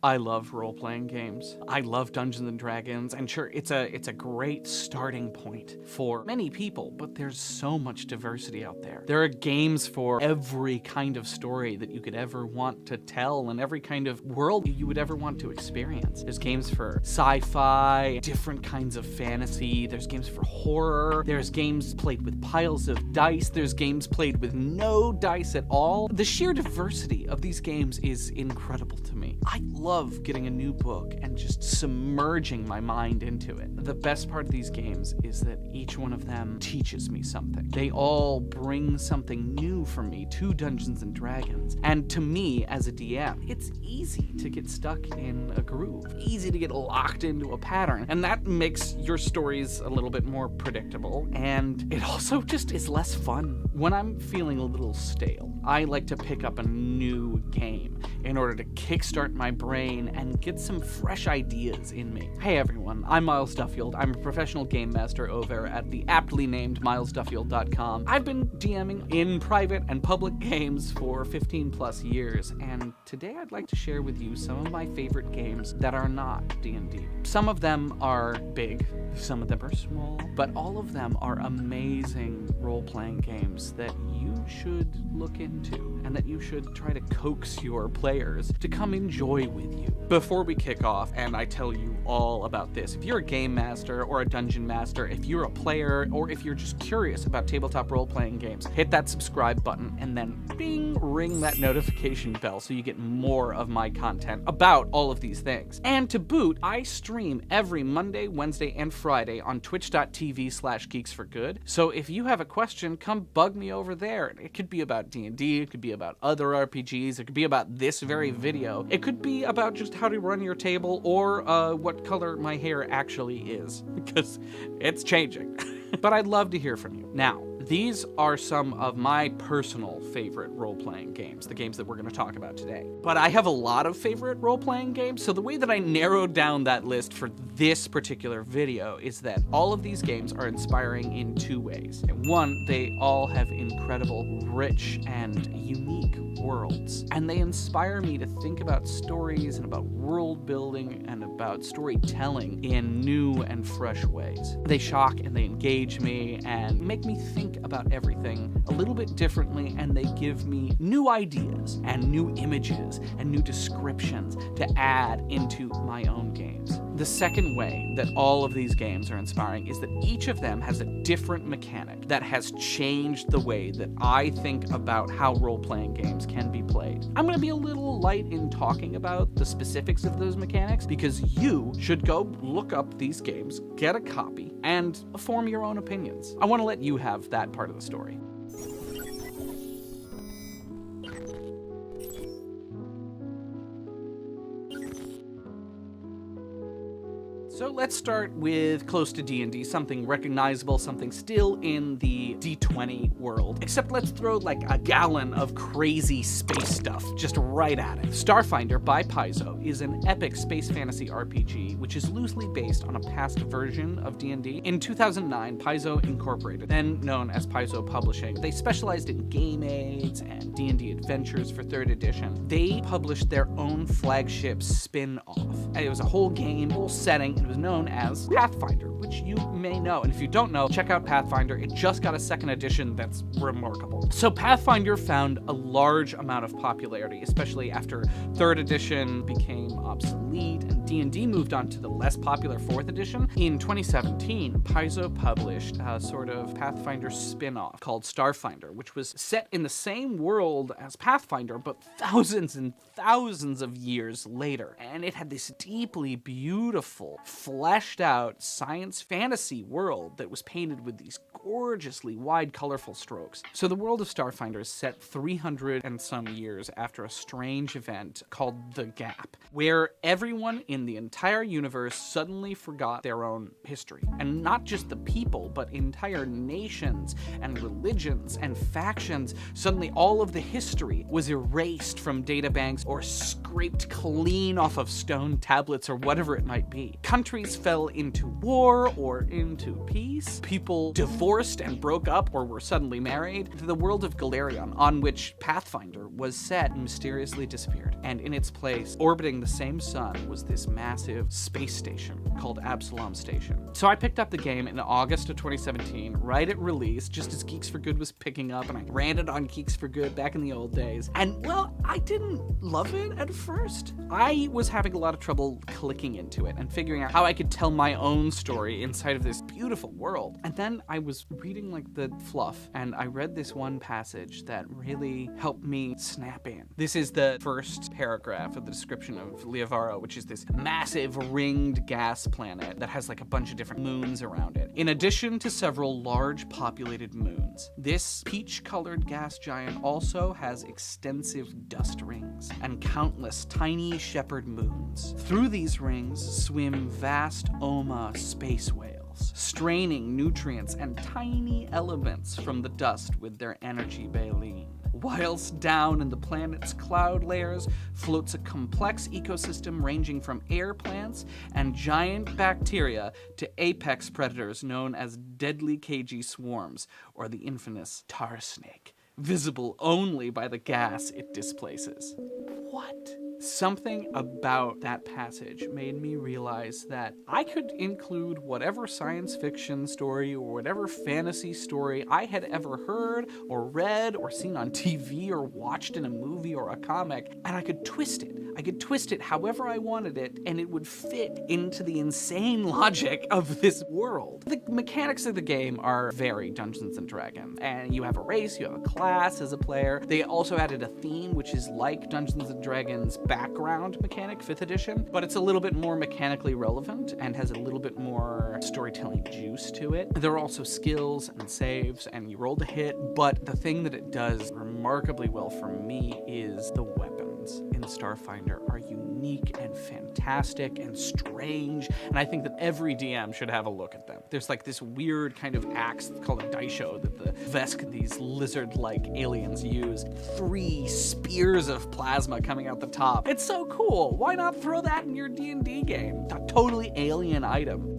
I love role-playing games. I love Dungeons and Dragons, and sure, it's a great starting point for many people, but there's so much diversity out there. There are games for every kind of story that you could ever want to tell and every kind of world you would ever want to experience. There's games for sci-fi, different kinds of fantasy, there's games for horror, there's games played with piles of dice, there's games played with no dice at all. The sheer diversity of these games is incredible to me. I love getting a new book and just submerging my mind into it. The best part of these games is that each one of them teaches me something. They all bring something new for me to Dungeons and Dragons. And to me, as a DM, it's easy to get stuck in a groove, easy to get locked into a pattern. And that makes your stories a little bit more predictable. And it also just is less fun. When I'm feeling a little stale, I like to pick up a new game in order to kickstart my brain and get some fresh ideas in me. Hey everyone, I'm Miles Duffield. I'm a professional game master over at the aptly named milesduffield.com. I've been DMing in private and public games for 15 plus years, and today I'd like to share with you some of my favorite games that are not D&D. Some of them are big, some of them are small, but all of them are amazing role-playing games that you should look into and that you should try to coax your players to come enjoy with you. Before we kick off and I tell you all about this, if you're a game master or a dungeon master, if you're a player, or if you're just curious about tabletop role-playing games, hit that subscribe button and then bing, ring that notification bell so you get more of my content about all of these things. And to boot, I stream every Monday, Wednesday, and Friday on twitch.tv/geeksforgood. So if you have a question, come bug me over there. It could be about D&D, it could be about other RPGs, it could be about this very video, it could be about just how to run your table, or what color my hair actually is, because it's changing. But I'd love to hear from you. Now, these are some of my personal favorite role-playing games, the games that we're going to talk about today. But I have a lot of favorite role-playing games, so the way that I narrowed down that list for this particular video is that all of these games are inspiring in two ways. And one, they all have incredible, rich, and unique worlds. And they inspire me to think about stories and about world building and about storytelling in new and fresh ways. They shock and they engage me and make me think about everything a little bit differently, and they give me new ideas and new images and new descriptions to add into my own games. The second way that all of these games are inspiring is that each of them has a different mechanic that has changed the way that I think about how role-playing games can be played. I'm going to be a little light in talking about the specifics of those mechanics because you should go look up these games, get a copy, and form your own opinions. I want to let you have that part of the story. So let's start with close to D&D, something recognizable, something still in the D20 world. Except let's throw like a gallon of crazy space stuff just right at it. Starfinder by Paizo is an epic space fantasy RPG, which is loosely based on a past version of D&D. In 2009, Paizo Incorporated, then known as Paizo Publishing, they specialized in game aids and D&D adventures for 3rd edition. They published their own flagship spin-off. It was a whole game, whole setting. It was known as Pathfinder, which you may know. And if you don't know, check out Pathfinder. It just got a 2nd edition that's remarkable. So Pathfinder found a large amount of popularity, especially after 3rd edition became obsolete and D&D moved on to the less popular 4th edition. In 2017, Paizo published a sort of Pathfinder spin-off called Starfinder, which was set in the same world as Pathfinder, but thousands and thousands of years later. And it had this deeply beautiful, fleshed out science fantasy world that was painted with these gorgeously wide, colorful strokes. So the world of Starfinder is set 300 and some years after a strange event called the Gap, where everyone in the entire universe suddenly forgot their own history. And not just the people, but entire nations and religions and factions. Suddenly all of the history was erased from databanks or scraped clean off of stone tablets or whatever it might be. Countries countries fell into war or into peace. People divorced and broke up or were suddenly married. The world of Galerion, on which Pathfinder was set, mysteriously disappeared. And in its place, orbiting the same sun, was this massive space station called Absalom Station. So I picked up the game in August of 2017, right at release, just as Geeks for Good was picking up, and I ran it on Geeks for Good back in the old days. And, well, I didn't love it at first. I was having a lot of trouble clicking into it and figuring out how I could tell my own story inside of this beautiful world. And then I was reading like the fluff, and I read this one passage that really helped me snap in. This is the first paragraph of the description of Leovaro, which is this massive ringed gas planet that has like a bunch of different moons around it. In addition to several large populated moons, this peach-colored gas giant also has extensive dust rings and countless tiny shepherd moons. Through these rings swim vast Oma space whales, straining nutrients and tiny elements from the dust with their energy baleen. Whilst down in the planet's cloud layers floats a complex ecosystem ranging from air plants and giant bacteria to apex predators known as deadly cagey swarms, or the infamous tar snake, visible only by the gas it displaces. What? Something about that passage made me realize that I could include whatever science fiction story or whatever fantasy story I had ever heard or read or seen on TV or watched in a movie or a comic, and I could twist it. I could twist it however I wanted it, and it would fit into the insane logic of this world. The mechanics of the game are very Dungeons & Dragons, and you have a race, you have a class as a player. They also added a theme, which is like Dungeons & Dragons background mechanic, 5th edition, but it's a little bit more mechanically relevant and has a little bit more storytelling juice to it. There are also skills and saves, and you roll to hit, but the thing that it does remarkably well for me is the weapons in Starfinder are unique and fantastic and strange, and I think that every DM should have a look at them. There's like this weird kind of axe called a daisho that the Vesk, these lizard-like aliens, use. 3 spears of plasma coming out the top. It's so cool. Why not throw that in your D&D game? A totally alien item.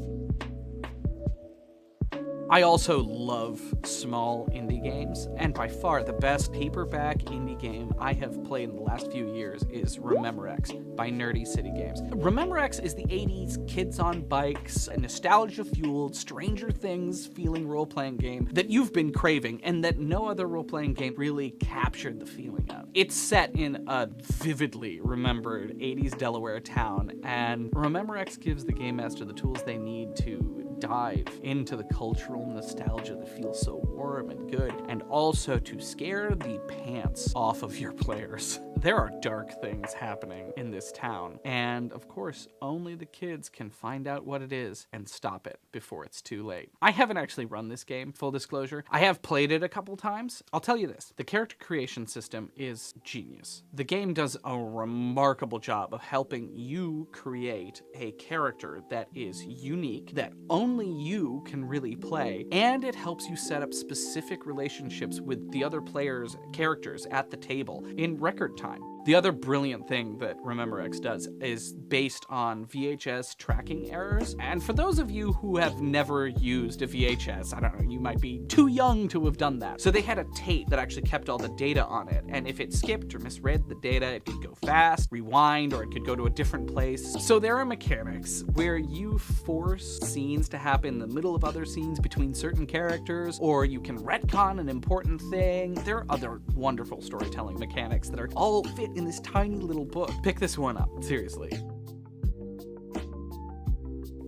I also love small indie games, and by far the best paperback indie game I have played in the last few years is Remember X by Nerdy City Games. Remember X is the 80s kids on bikes, a nostalgia-fueled Stranger Things feeling role-playing game that you've been craving and that no other role-playing game really captured the feeling of. It's set in a vividly remembered 80s Delaware town, and Remember X gives the game master the tools they need to dive into the cultural nostalgia that feels so warm and good, and also to scare the pants off of your players. There are dark things happening in this town, and of course, only the kids can find out what it is and stop it before it's too late. I haven't actually run this game, full disclosure. I have played it a couple times. I'll tell you this, the character creation system is genius. The game does a remarkable job of helping you create a character that is unique, that only you can really play, and it helps you set up specific relationships with the other players' characters at the table in record time. The other brilliant thing that Remember X does is based on VHS tracking errors. And for those of you who have never used a VHS, I don't know, you might be too young to have done that. So they had a tape that actually kept all the data on it. And if it skipped or misread the data, it could go fast, rewind, or it could go to a different place. So there are mechanics where you force scenes to happen in the middle of other scenes between certain characters, or you can retcon an important thing. There are other wonderful storytelling mechanics that are all fit in this tiny little book. Pick this one up, seriously.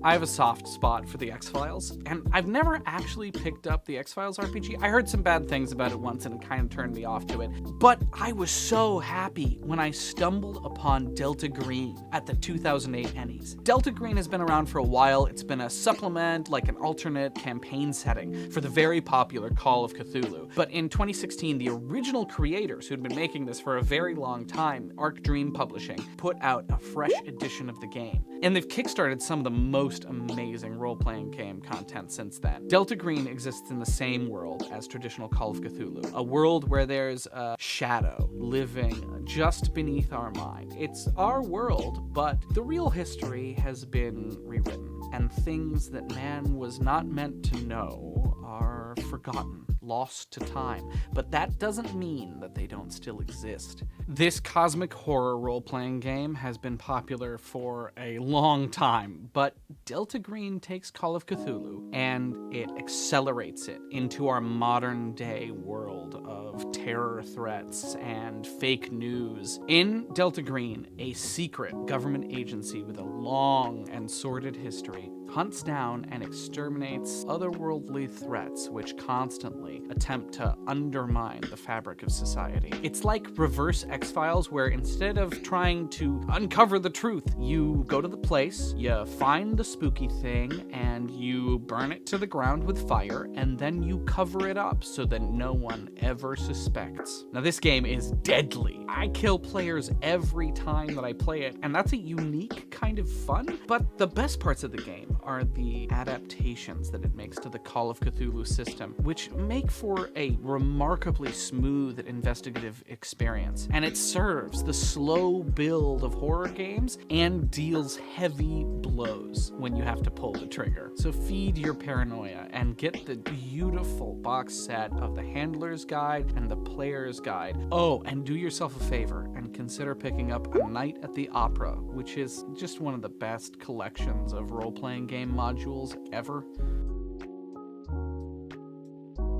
I have a soft spot for the X-Files, and I've never actually picked up the X-Files RPG. I heard some bad things about it once and it kind of turned me off to it, but I was so happy when I stumbled upon Delta Green at the 2008 Ennies. Delta Green has been around for a while. It's been a supplement, like an alternate campaign setting for the very popular Call of Cthulhu. But in 2016, the original creators who'd been making this for a very long time, Arc Dream Publishing, put out a fresh edition of the game. And they've kickstarted some of the most most amazing role-playing game content since then. Delta Green exists in the same world as traditional Call of Cthulhu, a world where there's a shadow living just beneath our mind. It's our world, but the real history has been rewritten, and things that man was not meant to know are forgotten, lost to time, but that doesn't mean that they don't still exist. This cosmic horror role-playing game has been popular for a long time, but Delta Green takes Call of Cthulhu and it accelerates it into our modern day world of terror threats and fake news. In Delta Green, a secret government agency with a long and sordid history hunts down and exterminates otherworldly threats which constantly attempt to undermine the fabric of society. It's like reverse X-Files, where instead of trying to uncover the truth, you go to the place, you find the spooky thing, and you burn it to the ground with fire, and then you cover it up so that no one ever suspects. Now, this game is deadly. I kill players every time that I play it, and that's a unique kind of fun, but the best parts of the game are the adaptations that it makes to the Call of Cthulhu system, which make for a remarkably smooth investigative experience. And it serves the slow build of horror games and deals heavy blows when you have to pull the trigger. So feed your paranoia and get the beautiful box set of the Handler's Guide and the Player's Guide. Oh, and do yourself a favor and consider picking up A Night at the Opera, which is just one of the best collections of role-playing game modules ever.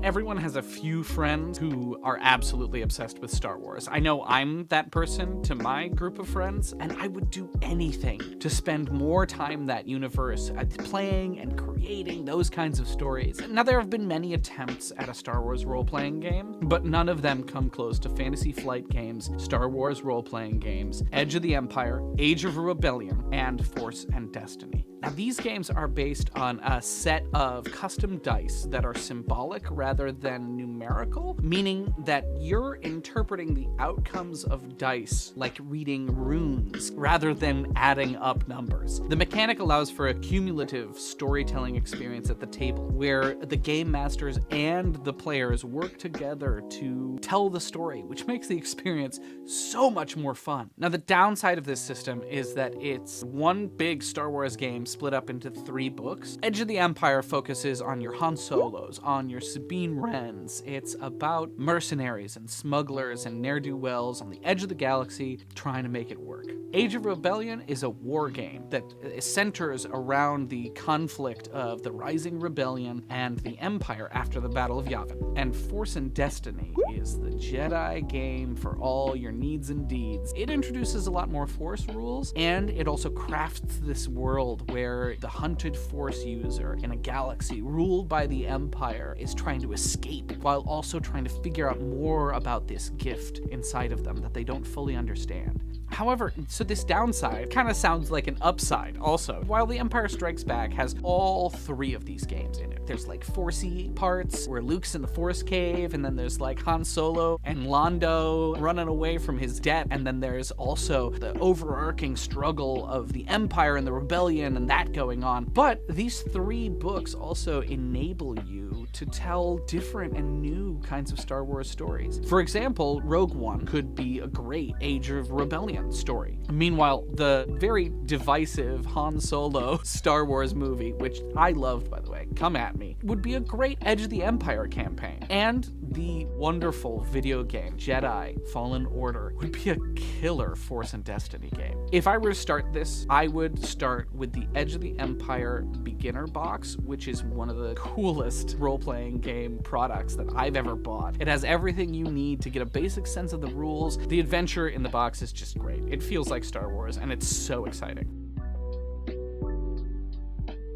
Everyone has a few friends who are absolutely obsessed with Star Wars. I know I'm that person to my group of friends, and I would do anything to spend more time in that universe playing and creating those kinds of stories. Now, there have been many attempts at a Star Wars role-playing game, but none of them come close to Fantasy Flight Games, Star Wars role-playing games, Edge of the Empire, Age of Rebellion, and Force and Destiny. Now, these games are based on a set of custom dice that are symbolic rather than numerical, meaning that you're interpreting the outcomes of dice like reading runes rather than adding up numbers. The mechanic allows for a cumulative storytelling experience at the table, where the game masters and the players work together to tell the story, which makes the experience so much more fun. Now, the downside of this system is that it's one big Star Wars game split up into 3 books. Edge of the Empire focuses on your Han Solos, on your Sabine Wrens. It's about mercenaries and smugglers and ne'er-do-wells on the edge of the galaxy trying to make it work. Age of Rebellion is a war game that centers around the conflict of the rising rebellion and the Empire after the Battle of Yavin. And Force and Destiny is the Jedi game for all your needs and deeds. It introduces a lot more Force rules, and it also crafts this world where the hunted Force user in a galaxy ruled by the Empire is trying to escape while also trying to figure out more about this gift inside of them that they don't fully understand. However, so this downside kind of sounds like an upside also. While The Empire Strikes Back has all 3 of these games in it. There's like Forcey parts where Luke's in the Force cave, and then there's like Han Solo and Lando running away from his debt, and then there's also the overarching struggle of the Empire and the Rebellion and that going on. But these 3 books also enable you to tell different and new kinds of Star Wars stories. For example, Rogue One could be a great Age of Rebellion story. Meanwhile, the very divisive Han Solo Star Wars movie, which I loved, by the way, come at me, would be a great Edge of the Empire campaign. And the wonderful video game Jedi Fallen Order would be a killer Force and Destiny game. If I were to start this, I would start with the Edge of the Empire beginner box, which is one of the coolest role-playing game products that I've ever bought. It has everything you need to get a basic sense of the rules. The adventure in the box is just great. It feels like Star Wars, and it's so exciting.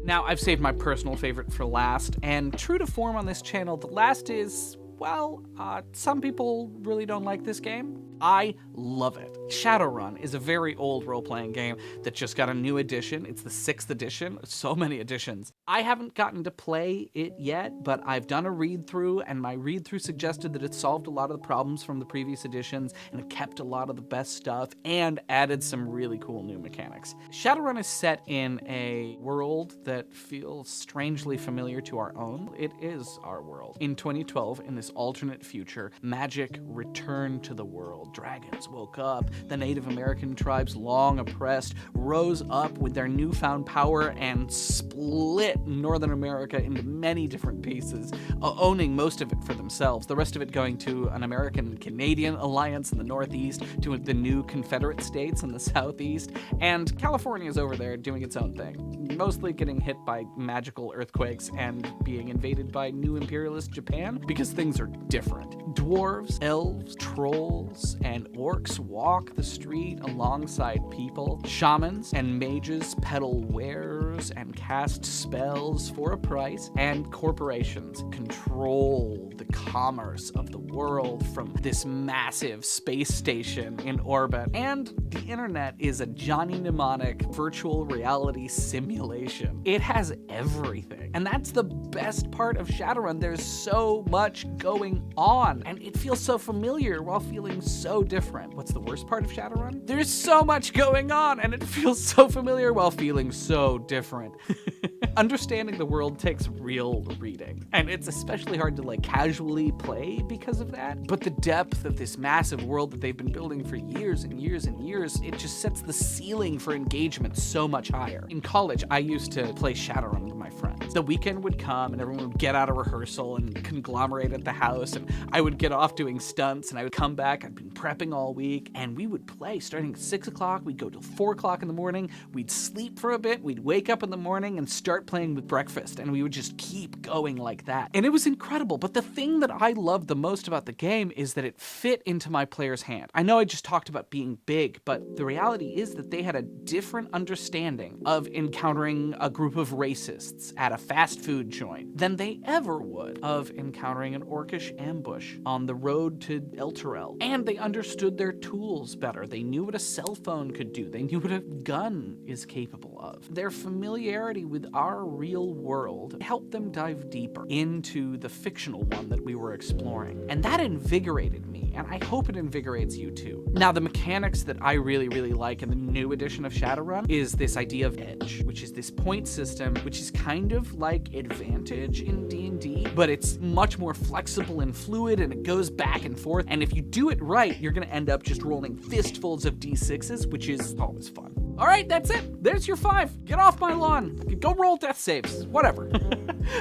Now, I've saved my personal favorite for last, and true to form on this channel, the last is, well, some people really don't like this game. I love it. Shadowrun is a very old role-playing game that just got a new edition. It's the 6th edition. So many editions. I haven't gotten to play it yet, but I've done a read-through, and my read-through suggested that it solved a lot of the problems from the previous editions, and it kept a lot of the best stuff, and added some really cool new mechanics. Shadowrun is set in a world that feels strangely familiar to our own. It is our world. In 2012, in this alternate future, magic returned to the world. Dragons woke up. The Native American tribes, long oppressed, rose up with their newfound power and split Northern America into many different pieces, owning most of it for themselves, the rest of it going to an American-Canadian alliance in the Northeast, to the new Confederate states in the Southeast, and California's over there doing its own thing, mostly getting hit by magical earthquakes and being invaded by new imperialist Japan, because things are different. Dwarves, elves, trolls, and orcs walk the street alongside people. Shamans and mages peddle wares and cast spells for a price, and corporations control the commerce of the world from this massive space station in orbit. And the internet is a Johnny Mnemonic virtual reality simulation. It has everything. And that's the best part of Shadowrun. There's so much going on, and it feels so familiar while feeling so different. What's the worst part of Shadowrun? There's so much going on, and it feels so familiar while feeling so different. Understanding the world takes real reading, and it's especially hard to casually play because of that. But the depth of this massive world that they've been building for years and years and years, it just sets the ceiling for engagement so much higher. In college, I used to play Shadowrun with my friends. The weekend would come and everyone would get out of rehearsal and conglomerate at the house, and I would get off doing stunts, and I would come back. I'd been prepping all week, and we would play starting at 6 o'clock. We'd go till 4 o'clock in the morning. We'd sleep for a bit. We'd wake up in the morning and start playing with breakfast, and we would just keep going like that. And it was incredible. But the thing that I loved the most about the game is that it fit into my player's hand. I know I just talked about being big, but the reality is that they had a different understanding of encountering a group of racists at a fast food joint than they ever would of encountering an orcish ambush on the road to Elturel. And they understood their tools better. They knew what a cell phone could do. They knew what a gun is capable of. Their familiarity with our real world helped them dive deeper into the fictional one that we were exploring. And that invigorated me, and I hope it invigorates you too. Now, the mechanics that I really, really like in the new edition of Shadowrun is this idea of edge, which is this point system, which is kind of like Advantage in D&D, but it's much more flexible and fluid, and it goes back and forth. And if you do it right, you're gonna end up just rolling fistfuls of D6s, which is always fun. All right, that's it. There's your 5. Get off my lawn. Go roll death saves, whatever.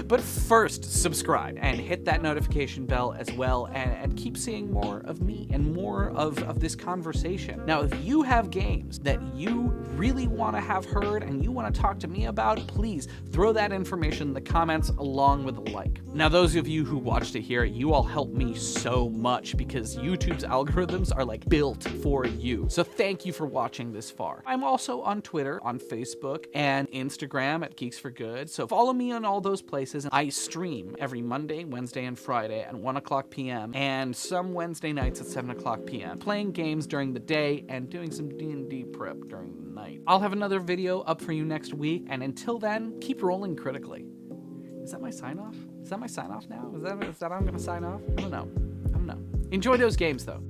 But first, subscribe and hit that notification bell as well, and keep seeing more of me and more of this conversation. Now, if you have games that you really want to have heard and you want to talk to me about, please throw that information in the comments along with a like. Now, those of you who watched it here, you all help me so much because YouTube's algorithms are built for you. So thank you for watching this far. I'm also on Twitter, on Facebook, and Instagram at Geeks for Good. So follow me on all those places. I stream every Monday, Wednesday, and Friday at 1 o'clock p.m. and some Wednesday nights at 7 o'clock p.m. playing games during the day and doing some D&D prep during the night. I'll have another video up for you next week, and until then, keep rolling critically. Is that my sign-off? Is that my sign-off now? Is that how I'm gonna sign off? I don't know. Enjoy those games, though.